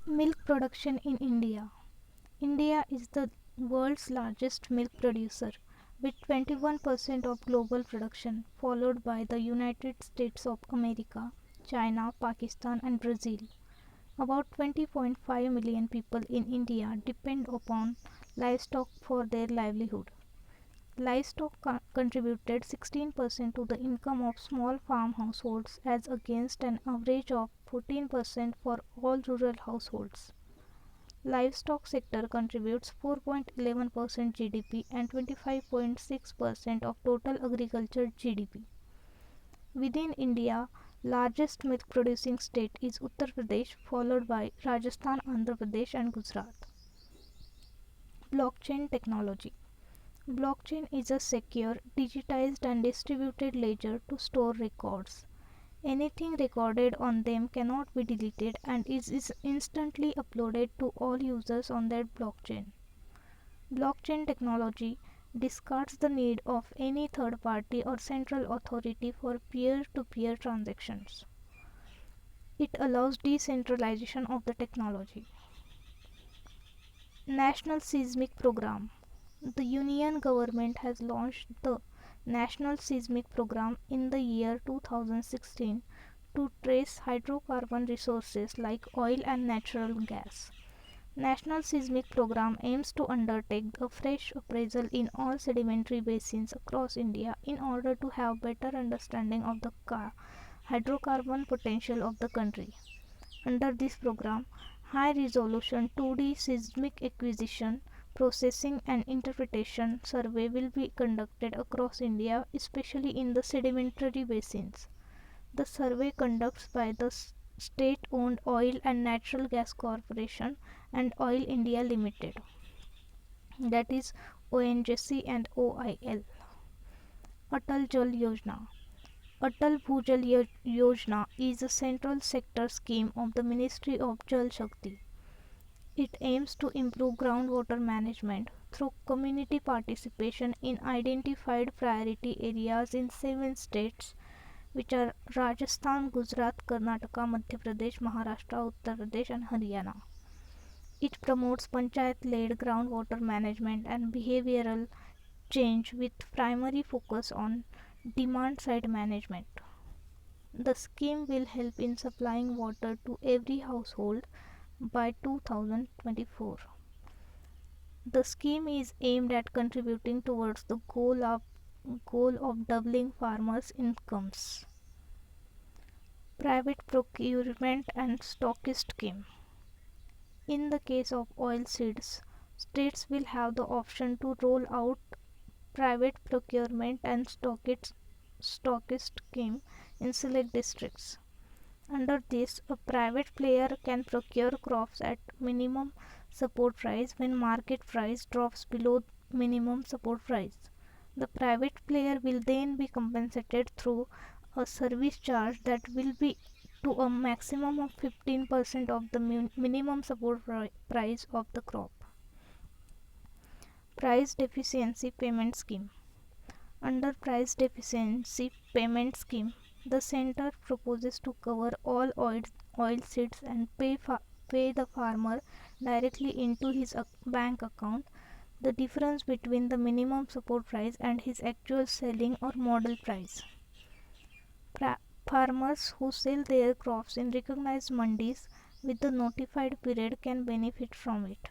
Milk production in India. India is the world's largest milk producer with 21% of global production, followed by the United States of America, China, Pakistan, and Brazil. About 20.5 million people in India depend upon livestock for their livelihood. Livestock contributed 16% to the income of small farm households as against an average of 14% for all rural households. Livestock sector contributes 4.11% GDP and 25.6% of total agriculture GDP. Within India, largest milk producing state is Uttar Pradesh followed by Rajasthan, Andhra Pradesh and Gujarat. Blockchain technology. Blockchain is a secure, digitized and distributed ledger to store records. Anything recorded on them cannot be deleted and is instantly uploaded to all users on that blockchain. Blockchain technology discards the need of any third party or central authority for peer to peer transactions. It allows decentralization of the technology. National Seismic Program. The Union government has launched the National Seismic Program in the year 2016 to trace hydrocarbon resources like oil and natural gas. National Seismic Program aims to undertake a fresh appraisal in all sedimentary basins across India in order to have better understanding of the hydrocarbon potential of the country. Under this program, high-resolution 2D seismic acquisition, processing and interpretation survey will be conducted across India, especially in the sedimentary basins. The survey conducted by the state-owned Oil and Natural Gas Corporation and Oil India Limited, that is ONGC and OIL. Atal Jal Yojana. Atal Bhujal Yojana is a central sector scheme of the Ministry of Jal Shakti. It aims to improve groundwater management through community participation in identified priority areas in 7 states, which are Rajasthan, Gujarat, Karnataka, Madhya Pradesh, Maharashtra, Uttar Pradesh, and Haryana. It promotes panchayat-led groundwater management and behavioral change with primary focus on demand-side management. The scheme will help in supplying water to every household by 2024. The scheme is aimed at contributing towards the goal of doubling farmers' incomes. Private procurement and stockist scheme. In the case of oilseeds, states will have the option to roll out private procurement and stockist scheme in select districts. Under this, a private player can procure crops at minimum support price when market price drops below minimum support price. The private player will then be compensated through a service charge that will be to a maximum of 15% of the minimum support price of the crop. Price Deficiency Payment Scheme. Under Price Deficiency Payment Scheme, the Centre proposes to cover all oilseeds and pay the farmer directly into his bank account the difference between the minimum support price and his actual selling or model price. Farmers who sell their crops in recognized mandis with the notified period can benefit from it.